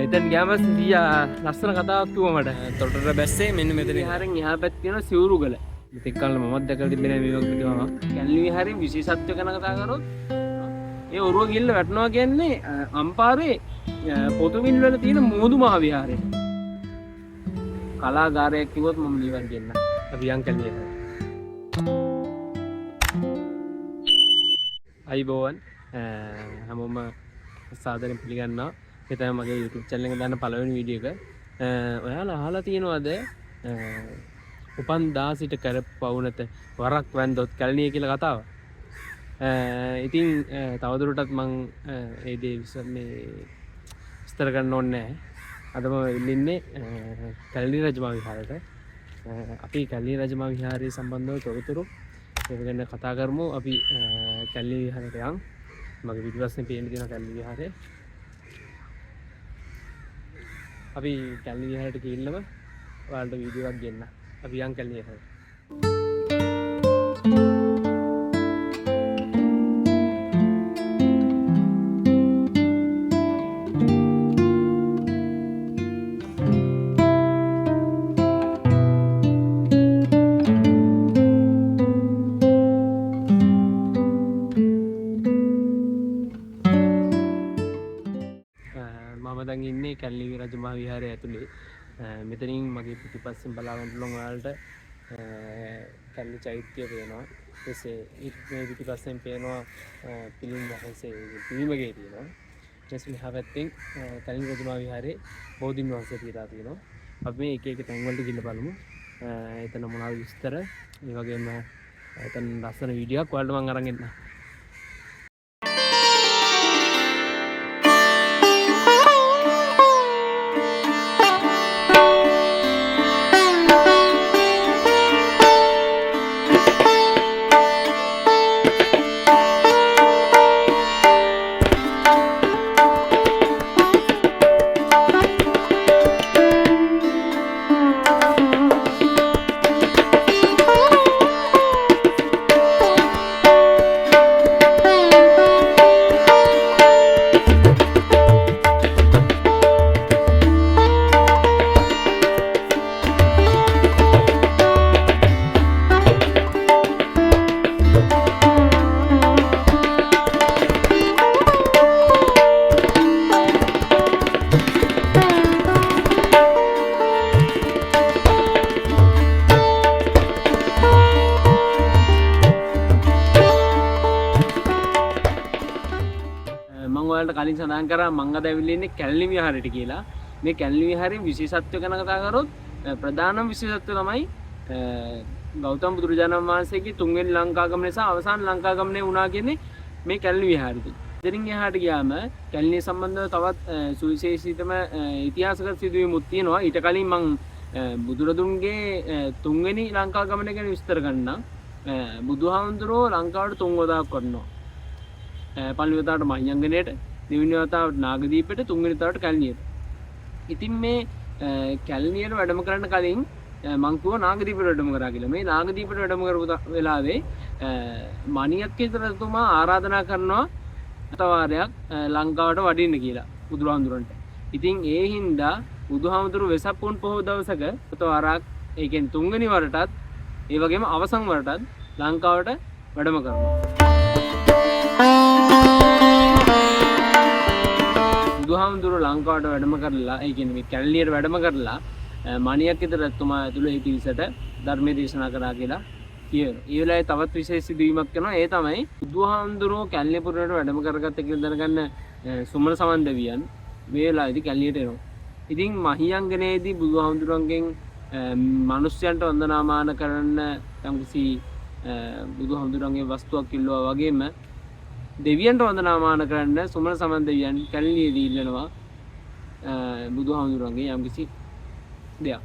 එතන ගියාම සියා ලස්සන කතාවක් කිව්වා මට. තොටට බැස්සේ මෙන්න මෙතන. විහාරෙන් එහා පැත්තේ තියෙන සිවුරුගල. ඉතින් කල්ල මමත් දැකලා තිබෙනවා මේ වගේ කිව්වම. කැලණි විහාරයේ විශේෂත්වය ගැන කතා කරොත් ඒ ඔරුව ගිල්ල වැටෙනවා කියන්නේ අම්පාරේ පොතුවිල් වල තියෙන මෝදු මහ විහාරය. කලාගාරයක් කිව්වොත් මම නිවන් කියන්න. අපි යන් කැලණිය. අයිබෝවන් හැමෝම සාදරයෙන් පිළිගන්නවා. මේ තමයි මගේ YouTube channel එක දාන පළවෙනි වීඩියෝ එක. ඔයාලා අහලා තියෙනවද උපන් දාසිට කරපවු නැත වරක් වැන්දොත් කැලණිය කියලා කතාව? ඉතින් තවදුරටත් මම ඒ දේ මේ විස්තර කරන්න ඕනේ නැහැ. අද මම ඉන්නේ කැලණි රජමා විහාරයට. අපි කැලණි රජමා විහාරය සම්බන්ධව තොරතුරු ඒක ගැන කතා කරමු. අපි කැලණි විහාරයට යන්. මගේ පිටිපස්සේ පේන තියෙන කැලණි විහාරය. අපි කැලණි විහාරයට ගිහිල්ලම ඔයාලට වීඩියෝ එකක් ගෙන්න. අපි යන් කැලණි විහාරයට. මම දැන් ඉන්නේ කැලණි රජමහා විහාරය ඇතුලේ. මෙතනින් මගේ පිටිපස්සෙන් බලාගෙන පුළුවන් ඔයාලට කැලණි චෛත්‍යය පේනවා. එසේ මේ පිටිපස්සෙන් පේනවා පිළිම වහන්සේ පිළිමගේ තියෙනවා. ඊට මෙහා පැත්තෙන් කැලණි රජමහා විහාරයේ බෝධීන් වහන්සේ පිටා තියෙනවා. අපි මේ එක එක තැන් වලට ගිහින් බලමු. එතන මොනවද විස්තර, ඒ වගේම එතන ලස්සන වීඩියෝ එකක් ඔයාලට මම අරන් එන්නම්. කලින් සඳහන් කරා මම අද ඇවිල්ලා ඉන්නේ කැලණි විහාරයට කියලා. මේ කැලණි විහාරයේ විශේෂත්වය ගැන කතා කරොත් ප්‍රධානම විශේෂත්වය තමයි ගෞතම බුදුරජාණන් වහන්සේගේ තුන්වෙනි ලංකා ගමන නිසා අවසාන ලංකා ගමනේ වුණා කියන්නේ මේ කැලණි විහාරෙදී. ඉතින් එහාට ගියාම කැලණිය සම්බන්ධව තවත් සුවිශේෂීතම ඉතිහාසගත සිදුවීමුත් තියෙනවා. ඊට කලින් මම බුදුරදුන්ගේ තුන්වෙනි ලංකා ගමන ගැන විස්තර කරන්නම්. බුදුහාමුදුරුවෝ ලංකාවට 3 වතාවක් කරනවා. පළවෙනි වතාවට මහියංගනයට, දෙවෙනි වතාවට නාගදීපයට, තුන්වෙනි වතාවට කැලණියට. ඉතින් මේ කැලණියට වැඩම කරන්න කලින් මං කිව්වා නාගදීපයට වැඩම කරා කියලා. මේ නාගදීපයට වැඩම කරපු වෙලාවේ මණියක්කේ රජතුමා ආරාධනා කරනවා අතවාරයක් ලංකාවට වඩින්න කියලා බුදුහාමුදුරන්ට. ඉතින් ඒ හින්දා බුදුහාමුදුරුවෝ වෙසක් පුන් පොහොව දවසක අතවාරයක්, ඒ කියන්නේ තුන්වෙනි වරටත් ඒ වගේම අවසන් වරටත් ලංකාවට වැඩම කරනවා. බුදුහාමුදුරුවෝ ලංකාවට වැඩම කරලා, ඒ කියන්නේ මේ කැලණියට වැඩම කරලා මණියක්කේ රජතුමා ඇතුළු ඒ පිරිසට ධර්මයේ දේශනා කරා කියලා කියනවා. ඒ වෙලාවේ තවත් විශේෂ සිදුවීමක් කරනවා. ඒ තමයි බුදුහාමුදුරුවෝ කැලණිය පුරයට වැඩම කරගත්ත කියලා දැනගන්න සුමන සමන් දෙවියන් මේ වෙලාවේදී කැලණියට එනවා. ඉතින් මහියංගනයේදී බුදුහාමුදුරුවන්ගෙන් මිනිස්යන්ට වන්දනාමාන කරන්න යම්කිසි බුදුහාමුදුරුවන්ගේ වස්තුවක් ඉල්ලුවා වගේම දෙවියන්ට වන්දනාමාන කරන්න සුමන සමන් දෙවියන් කැලණියේදී ඉල්ලනවා බුදුහාමුදුරුවන්ගේ යම්කිසි දෙයක්.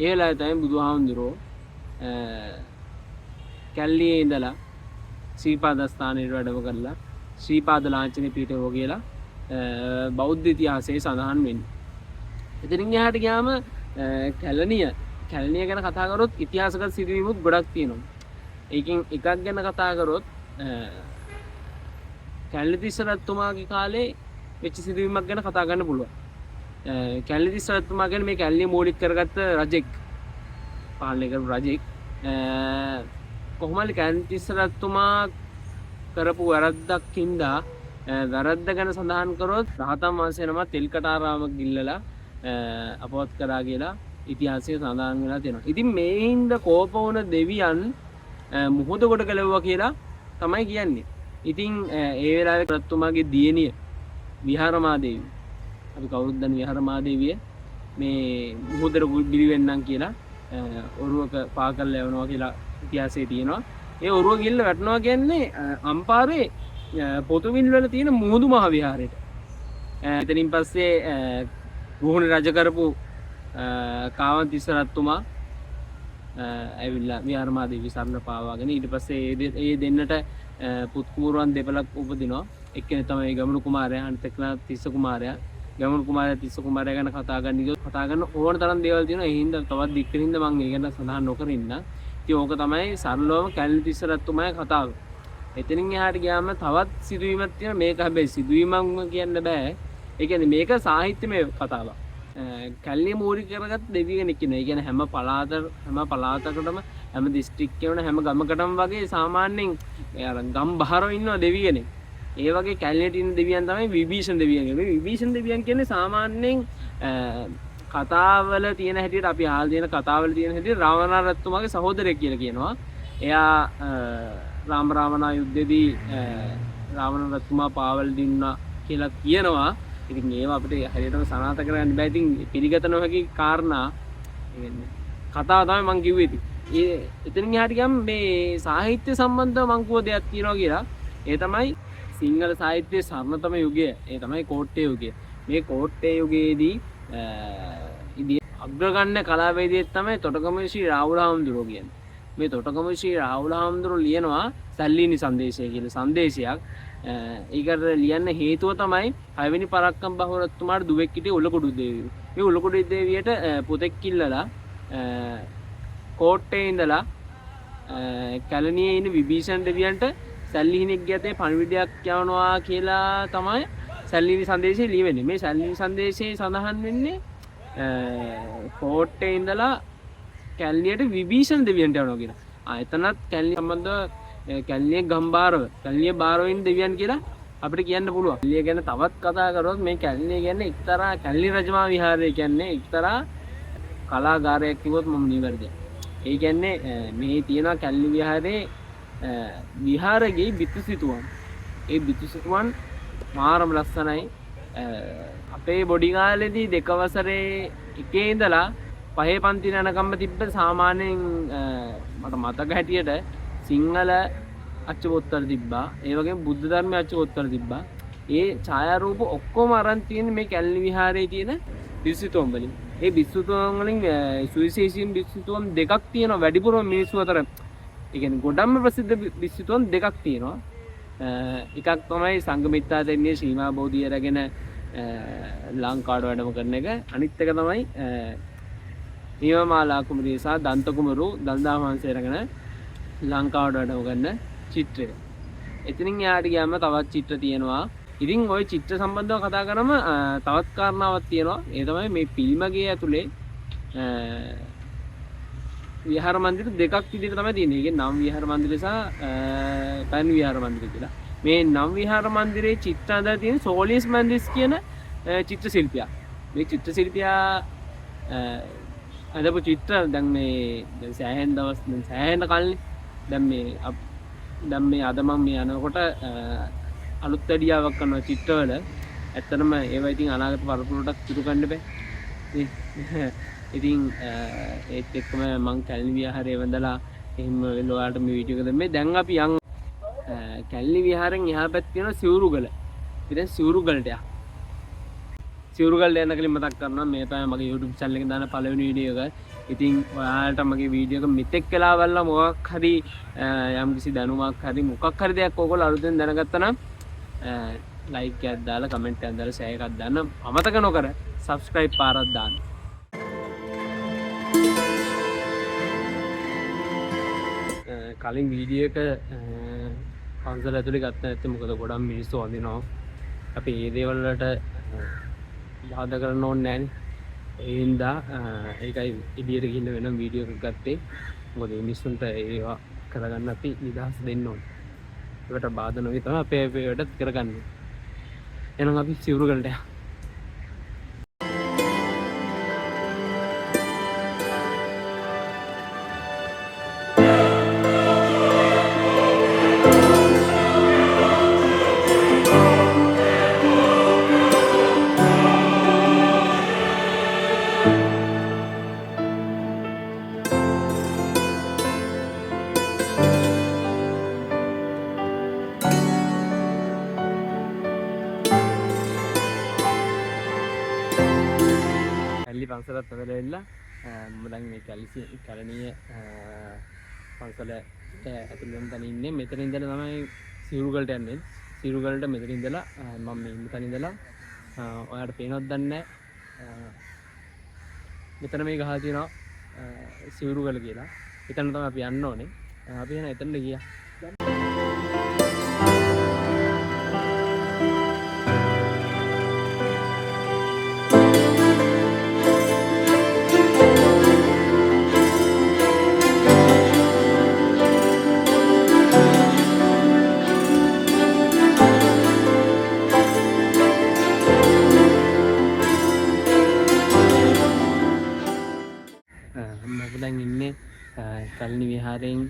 ඒ වෙලාවේ තමයි බුදුහාමුදුරුවෝ කැලණියේ ඉඳලා ශ්‍රීපාද ස්ථානයට වැඩම කරලා ශ්‍රීපාද ලාංඡන පීඨය කියලා බෞද්ධ ඉතිහාසයේ සඳහන් වෙන්නේ. එතනින් එහාට ගියාම කැලණිය ගැන කතා කරොත් ඉතිහාසගත සිදුවීමුත් ගොඩක් තියෙනවා. ඒකෙන් එකක් ගැන කතා කරොත් කැලණිතිස්ස රජතුමාගේ කාලේ වෙච්ච සිදුවීමක් ගැන කතා කරන්න පුළුවන්. කැලණි තිස්ස රජතුමා කියන්නේ මේ කැලණිය මූලික කරගත්ත රජෙක්, පාලනය කරපු රජෙක්. කොහොමද කැලණි තිස්ස රජතුමා කරපු වැරද්දක් හින්දා වැරද්ද ගැන සඳහන් කරොත් රහතන් වහන්සේ නම තෙල් කටාරාම ගිල්ලලා අපවත් කරා කියලා ඉතිහාසයේ සඳහන් වෙලා තියෙනවා. ඉතින් මේ හින්දා කෝප වුණ දෙවියන් මුහුද කොට ගැලවුවා කියලා තමයි කියන්නේ. ඉතින් ඒ වෙලාවේ රජතුමාගේ දියණිය විහාරමාදේවිය, අපි කවුරුත් දන්න විහාරමාදේවිය මේ මුහුදට බිලි වෙන්නම් කියලා ඔරුවක පා කරලා යවනවා කියලා ඉතිහාසයේ තියෙනවා. ඒ ඔරුව ගිල්ල වැටෙනවා කියන්නේ අම්පාරේ පොතුවිල් වල තියෙන මුහුදු මහ විහාරයට. එතනින් පස්සේ රුහුණේ රජ කරපු කාවන්තිස්ස රජතුමා ඇවිල්ලා විහාරමාදේවිය සරණ පාවාගෙන ඊට පස්සේ ඒ දෙන්නට පුත් කුමරුවන් දෙපළක් උපදිනවා. එක්කෙනෙක් තමයි ගමනු කුමාරයා, අනිත් එක්කෙනා තිස්ස කුමාරයා. ගමනු කුමාරයා තිස්ස කුමාරයා ගැන කතා ගන්න ඕන තරම් දේවල් තියෙනවා. ඒ හින්දා තවත් දික්කරින්ද මම ඒ ගැන සඳහන් නොකර ඉන්න. ඉතින් ඕක තමයි සරලවම කැලණි තිස්ස රජතුමාගේ කතාව. එතනින් එහාට ගියාම තවත් සිදුවීමක් තියෙනවා. මේක හැබැයි සිදුවීමක්ම කියන්න බෑ. ඒ කියන්නේ මේක සාහිත්‍යමය කතාවක්. කැලණිය මූලික කරගත් දෙවිය කෙනෙක් ඉන්නවා. ඒ කියන්නේ හැම පළාතකටම හැම දිස්ත්‍රික්කයකම හැම ගමකටම වගේ සාමාන්‍යයෙන් ගම් බහරව ඉන්නවා දෙවිය කෙනෙක්. ඒ වගේ කැලණියට ඉන්න දෙවියන් තමයි විභීෂණ දෙවියන් කියන්නේ. විභීෂණ දෙවියන් කියන්නේ සාමාන්‍යයෙන් කතාවල තියෙන හැටියට අපි අහලා තියෙන කතාවල තියෙන හැටියට රාවණ රජතුමාගේ සහෝදරයෙක් කියලා කියනවා. එයා රාමනා යුද්ධෙදී රාවණ රජතුමා පාවල් දින්නා කියලා කියනවා. ඉතින් ඒවා අපිට හරියටම සනාථ කරගන්න බෑ. ඉතින් පිළිගත නොහැකි කාරණා කතාව තමයි මම කිව්වේ. ඉතින් එතනින් එහාට ගියම් මේ සාහිත්‍ය සම්බන්ධව මම කිව්ව දෙයක් තියෙනවා කියලා. ඒ තමයි සිංහල සාහිත්‍යයේ සරණතම යුගය. ඒ තමයි කෝට්ටේ යුගය. මේ කෝට්ටේ යුගයේදී අග්‍රගණ්‍ය කලාවේදියෙක් තමයි තොටගම ශ්‍රී රාහුල හාමුදුරුවෝ කියන්නේ. මේ තොටගම ශ්‍රී රාහුල හාමුදුරුවෝ ලියනවා සල්ලීනි සංදේශය කියලා සංදේශයක්. ඒකට ලියන්න හේතුව තමයි 6 වෙනි පරක්කම් බහුරතුමාට දුවෙක් හිටියේ උලකොඩු දේවිය. මේ උලකොඩු දේවියට පුතෙක් කිල්ලලා කෝට්ටේ ඉඳලා කැලණියේ ඉන්න විභීෂණ දෙවියන්ට සල්ලිහිණික් ගැතේ පණිවිඩයක් යවනවා කියලා තමයි සල්ලිහිණි සංදේශය ලියවෙන්නේ. මේ සල්ලිහිණි සංදේශයේ සඳහන් වෙන්නේ කෝට්ටේ ඉඳලා කැලණියට විභීෂණ දෙවියන්ට යවනවා කියලා. එතනත් කැලණිය සම්බන්ධව කැලණියේ ගම්බාරව, කැලණියේ බාරවින් දෙවියන් කියලා අපිට කියන්න පුළුවන්. කැලණිය ගැන තවත් කතා කරොත් මේ කැලණිය කියන්නේ එක්තරා කැලණි රජමා විහාරය කියන්නේ එක්තරා කලාගාරයක් කිව්වොත් මම නිවැරදියි. ඒ කියන්නේ මේ තියෙන කැලණි විහාරයේ විහාරයේ බිතුසිතුවම්. ඒ බිතුසිතුවම් මාරම ලස්සනයි. අපේ බොඩි කාලේදී 2 වසරේ එකේ ඉඳලා 5 පන්ති යනකම්ම තිබ්බ සාමාන්‍යයෙන් මට මතක හැටියට සිංහල අච්චුපොත්තර තිබ්බා. ඒ වගේම බුද්ධ ධර්මයේ අච්චුපොත්තර තිබ්බා. ඒ ඡායාරූප ඔක්කොම අරන් තියෙන මේ කැලණි විහාරයේ තියෙන බිතුසිතුවම් වලින්. ඒ බිතුසිතුවම් වලින් සුවිශේෂීම් බිතුසිතුවම් දෙකක් තියෙනවා වැඩිපුරම මිනිස්සු අතර. ඒ කියන්නේ ගොඩක්ම ප්‍රසිද්ධ බිතුසිතුවම් දෙකක් තියෙනවා. එකක් තමයි සංඝමිත්තා දෙන්නේ ශ්‍රීමා බෝධිය රැගෙන ලංකාවට වැඩම කරන එක. අනිත් එක තමයි නියමාලා කුමරිය සහ දන්ත කුමරු දල්දා වහන්සේ රැගෙන ලංකාවට වැඩම කරන චිත්‍රය. එතනින් එහාට ගියාම තවත් චිත්‍ර තියෙනවා. ඉතින් ওই චිත්‍ර සම්බන්ධව කතා කරාම තවත් කාරණාවක් තියෙනවා. ඒ තමයි මේ පිළිමගේ ඇතුලේ විහාර මන්දිර දෙකක් විදිහට තමයි තියෙන්නේ. ඒකේ නම් විහාර මන්දිරය සහ පැන් විහාර මන්දිරය කියලා. මේ නම් විහාර මන්දිරේ චිත්‍ර අඳලා තියෙන සෝලිස් මන්දිස් කියන චිත්‍ර ශිල්පියා. මේ චිත්‍ර ශිල්පියා අදපු චිත්‍ර දැන් මේ සෑහෙන දවස් සෑහෙන කල්නේ. දැන් මේ අද මම මේ යනකොට අලුත් වැඩියාවක් කරනවා චිත්‍රවල. ඇත්තටම ඒවා ඉතින් අනාගත පරපුරටත් ඉතුරු කරන්න බෑ. ඉතින් ඒත් එක්කම මං කැලණි විහාරයේ වැඳලා එහෙම ඔයාලට මේ වීඩියෝ එක දැම්මේ. දැන් අපි යන් කැලණි විහාරෙන් එහා පැත්තේ තියෙන සිවුරුගල. ඉතින් සිවුරුගලට යන්න. සිවුරුගල යන කලින් මතක් කරනවා මේ තමයි මගේ YouTube channel එකේ දාන පළවෙනි වීඩියෝ එක. ඉතින් ඔයාලට මගේ වීඩියෝ එක මෙතෙක් වෙලා බලලා මොකක් හරි යම්කිසි දැනුමක් හරි මොකක් හරි දෙයක් ඕගොල්ලෝ අලුතෙන් දැනගත්තා නම් like එකක් දාලා comment එකක් දාලා share එකක් දාන්න අමතක නොකර subscribe පාරක් දාන්න. කලින් වීඩියෝ එක පන්සල ඇතුලේ ගත්ත නැත්නම් මොකද ගොඩක් මිනිස්සු වඳිනවා. අපි මේ දේවල් වලට බාධා කරන්න ඕනේ නැහැ. ඒ හින්දා ඒකයි එළියට ගිහින් වෙනම වීඩියෝ එකක් ගත්තේ. මොකද මිනිස්සුන්ට ඒවා කරගන්න අපි නිදහස් දෙන්න ඕනේ. ඒකට බාධා නොවි තමයි අපේ වැඩත් කරගන්නේ. එහෙනම් අපි සිවුරු ගලට යමු. කැලණි පන්සලත් හදලා ඉල්ලා මම දැන් මේ කැලණිය පන්සල ඇතුළේ වෙන තැන ඉන්නේ. මෙතන ඉඳලා තමයි සිවුරුගලට යන්නේ. සිවුරුගලට මෙතන ඉඳලා මම මේ මෙතන ඉඳලා ඔයාලට පේනවද දන්නේ නැහැ. මෙතන මේ ගහලා තියෙනවා සිවුරුගල කියලා. එතන තමයි අපි යන්න ඕනේ. අපි එන එතනට ගියා. දැන් ඉන්නේ කැලණි විහාරයෙන්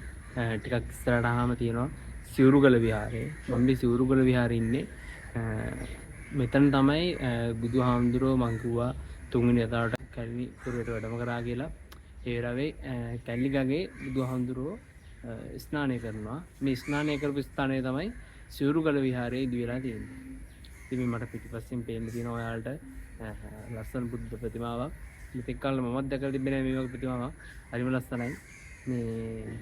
ටිකක් ඉස්සරහට ආවම තියෙනවා සිවුරුගල විහාරය. මම මේ සිවුරුගල විහාරේ ඉන්නේ. මෙතන තමයි බුදුහාමුදුරුවෝ මං කිව්වා තුන්වෙනි වතාවට කැලණි පුරයට වැඩම කරා කියලා. ඒ වෙලාවේ කැලණි ගඟේ බුදුහාමුදුරුවෝ ස්නානය කරනවා. මේ ස්නානය කරපු ස්ථානය තමයි සිවුරුගල විහාරයේ ඉදි වෙලා තියෙන්නේ. ඉතින් මට පිටිපස්සෙන් පේන්න තියෙනවා ඔයාලට ලස්සන බුද්ධ ප්‍රතිමාවක්. මෙතෙක් කල් මමත් දැකලා තිබෙන්නේ මේ වගේ ප්‍රතිමාවක්. හරිම ලස්සනයි. මේ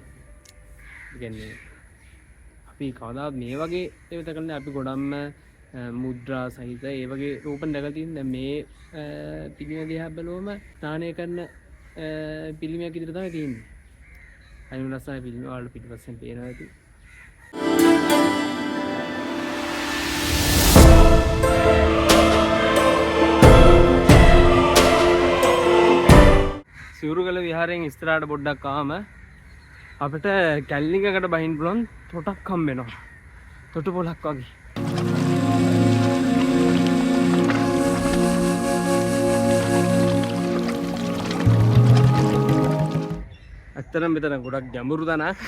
කියන්නේ අපි කවදාවත් මේ වගේ ඒව දැකලා අපි ගොඩක්ම මුද්‍රා සහිත ඒ වගේ රූපන් දැකලා තියෙන. දැන් මේ පිළිම දිහා බලුවම ස්නානය කරන පිළිමයක් විදිහට තමයි තියෙන්නේ. හරිම ලස්සනයි පිළිම. ඔයාලට පිටිපස්සෙන් පේනවා ඇති. සිවුරුගල විහාරයෙන් ඉස්සරහට පොඩ්ඩක් ආවම අපිට කැලණි ගඟට බහින්න පුළුවන් තොටක් හම්බ වෙනවා. තොටු පොලක් වගේ. ඇත්තටම මෙතන ගොඩක් ගැඹුරු තැනක්.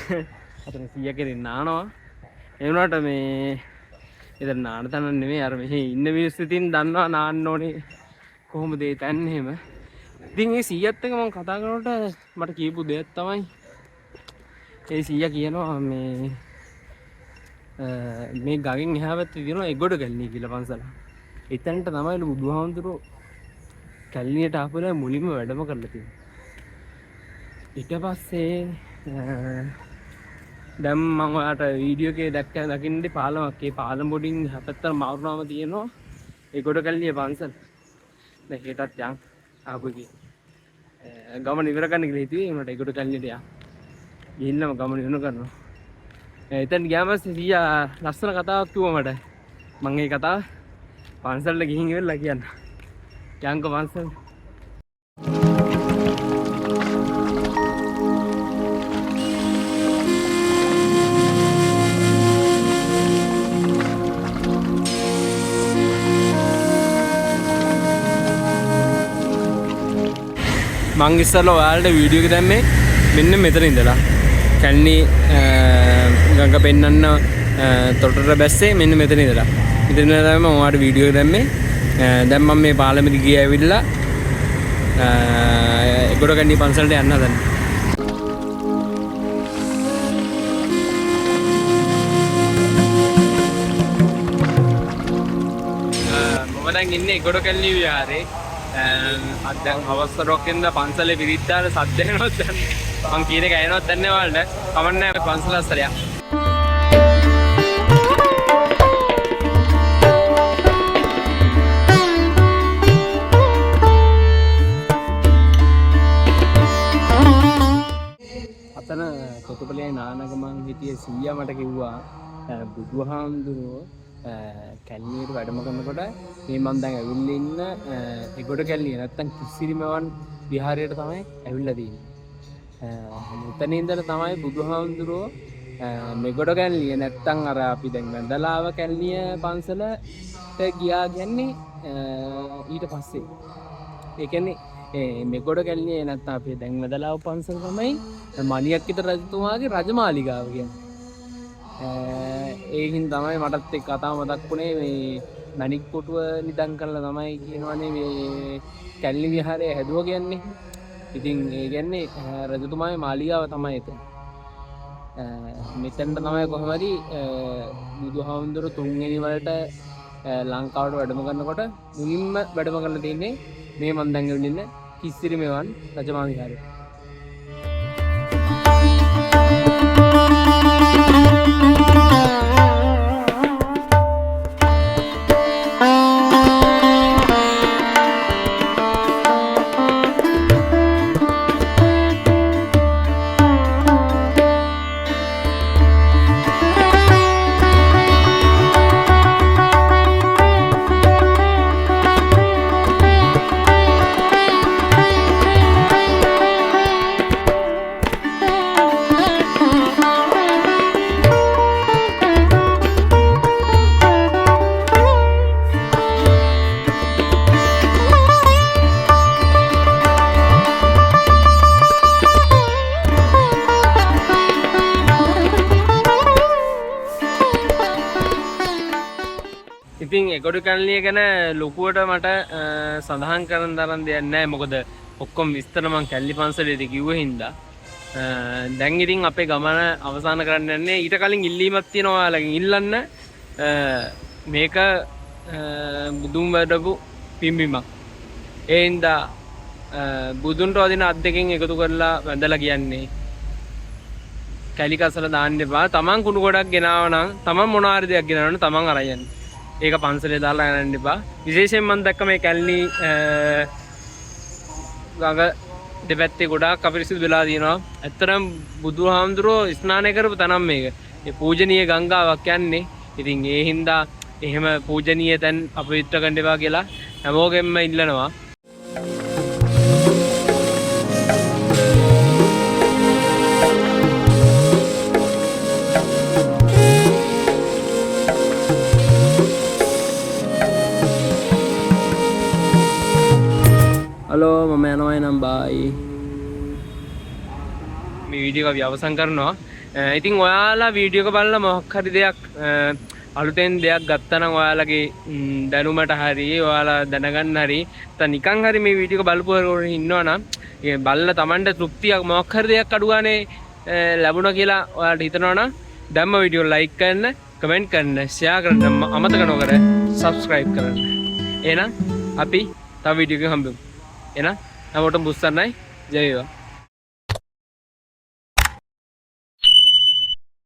අතන 100 කෙනෙක් නානවා. ඒ වුණාට මේ එතන නාන තැන නෙමෙයි. අර මෙහි ඉන්න මිනිස්සු ඉතින් දන්නවා නාන්න ඕනේ කොහොමද ඒ තැන් එහෙම. ඉතින් ඒ 100ත් එක මම කතා කරනකොට මට කියපු දෙයක් තමයි ඒ 100 කියනවා මේ ගගෙන් එහා පැත්තේ තියෙනවා එගොඩ කැලණි කියලා පන්සල. එතනට තමයි බුදුහාමුදුරුවෝ කැලණියට ආපුවලා මුලින්ම වැඩම කරලා තියෙන්නේ. ඊට පස්සේ දැන් මම ඔයාලට වීඩියෝ එකේ දකින්නේ පාලමක්. ඒ පාලම පොඩින් එහා පැත්තට මාරුනාම තියෙනවා එගොඩ කැලණිය පන්සල. දැන් හෙටත් යන් ආපුගේ ගමන ඉවර කරන්න කියලා හිතුවේ. උනට ඒකට කැලණියට යන්න. ගිහින්නම ගමන ඉවර කරනවා. එතෙන් ගියාම 100 ලස්සන කතාවක් කිව්වා මට. මම ඒ කතාව පන්සලට ගිහින් ඉවරලා කියන්න. යන්ක පන්සල. මං ඉස්සෙල්ලා ඔයාලට වීඩියෝ එක දැම්මේ මෙන්න මෙතන ඉඳලා. කැලණි ගඟ පෙන්නන්න තොටට බැස්සේ මෙන්න මෙතන ඉඳලා. ඉතින් තමයි මම ඔයාලට වීඩියෝ එක දැම්මේ. දැන් මම මේ පාලමෙදි ගියා ඇවිල්ලා එගොඩ කැලණි පන්සලට යන්න හදන්නේ. මම දැන් ඉන්නේ එගොඩ කැලණි විහාරේ. දැන් අවස්ථරෝකින්ද පන්සලේ විරිද්දාල සද්ද එනවත් දැන් මං කියන එක ඇහෙනවත් දැන් නේ ඔයාලට. කමන්නේ පන්සල අස්සලයක්. අතන කොතපලේ නානක මං හිටියේ 100 මට කිව්වා බුදුහාමුදුරුවෝ කැලණියට වැඩම කරනකොට මේ මම දැන් ඇවිල්ලා ඉන්න ඒගොඩ කැලණිය නැත්තම් කිසිරිමවන් විහාරයට තමයි ඇවිල්ලා තියෙන්නේ. මෙතන ඉඳලා තමයි බුදුහාමුදුරුවෝ මෙගොඩ කැලණිය නැත්තම් අර අපි දැන් වැඳලාව කැලණිය පන්සලට ගියා කියන්නේ ඊට පස්සේ. ඒ කියන්නේ මෙගොඩ කැලණිය නැත්තම් අපි දැන් වැඳලාව පන්සල තමයි මණියක්කිත රජතුමාගේ රජමාලිගාව කියන්නේ. ඒකින් තමයි මටත් එක් කතාව මතක් වුණේ මේ මණික් කොටුව නිදන් කරලා තමයි කියනවනේ මේ කැලණි විහාරය හැදුවා කියන්නේ. ඉතින් ඒ කියන්නේ රජතුමාගේ මාලිගාව තමයි එතන. මෙතෙන්ට තමයි කොහොමද බුදුහාමුදුරු තුන්වෙනි වලට ලංකාවට වැඩම කරනකොට මුලින්ම වැඩම කරලා තින්නේ මේ මන් දැන් ඉන්න කිස්සිරිමෙවන් රජමහා විහාරය. ඉතින් ඒගොඩ කැලණිය ගැන ලොකුවට මට සඳහන් කරන්න තරම් දෙයක් නැහැ. මොකද ඔක්කොම විස්තර මම කැලණි පන්සලේදී කිව්වෙ හින්දා. දැන් ඉතින් අපේ ගමන අවසන් කරන්න යන්නේ. ඊට කලින් ඉල්ලීමක් තියෙනවා ඔයාලගෙන් ඉල්ලන්න. මේක බුදුන් වඩපු පිම්බීමක්. ඒ හින්දා බුදුන්ට වදින අත් දෙකෙන් එකතු කරලා වැඳලා කියන්නේ කැලි කසල දාන්න එපා. තමන් කුණු ගොඩක් ගෙනාව නම් තමන් මොන හරි දෙයක් ගෙනාව නම් තමන් අරන් යන්න. ඒක පන්සලේ දාලා යන්න එපා. විශේෂයෙන් මම දැක්ක මේ කැලණි ගඟ දෙපැත්තේ ගොඩාක් අපිරිසිදු වෙලා තියෙනවා. ඇත්තටම බුදුහාමුදුරුවෝ ස්නානය කරපු තැනක් මේක. ඒ පූජනීය ගංගාවක් යන්නේ. ඉතින් ඒ හින්දා එහෙම පූජනීය තැන් අපවිත්‍ර කරන්න එපා කියලා හැමෝගෙම ඉල්ලනවා. හලෝ මම යනවා නම් බයි. මේ වීඩියෝ එක අපි අවසන් කරනවා. ඉතින් ඔයාලා වීඩියෝ එක බලලා මොකක් හරි දෙයක් අලුතෙන් දෙයක් ගත්තා නම් ඔයාලගේ දැනුමට හරි ඔයාලා දැනගන්න හරි නැත්නම් නිකන් හරි මේ වීඩියෝ එක බලපුවම ඉන්නවා නම් ඒ බලලා Tamanට තෘප්තියක් මොකක් හරි දෙයක් අඩුවානේ ලැබුණා කියලා ඔයාලට හිතනවා නම් දැම්ම වීඩියෝ ලයික් කරන්න, කමෙන්ට් කරන්න, ෂෙයා කරන්න, අමතක නොකර subscribe කරන්න. එහෙනම් අපි තව වීඩියෝ එකක හම්බෙමු. එහෙනම් හැමෝටම බුස්සන්නයි. ජය වේවා.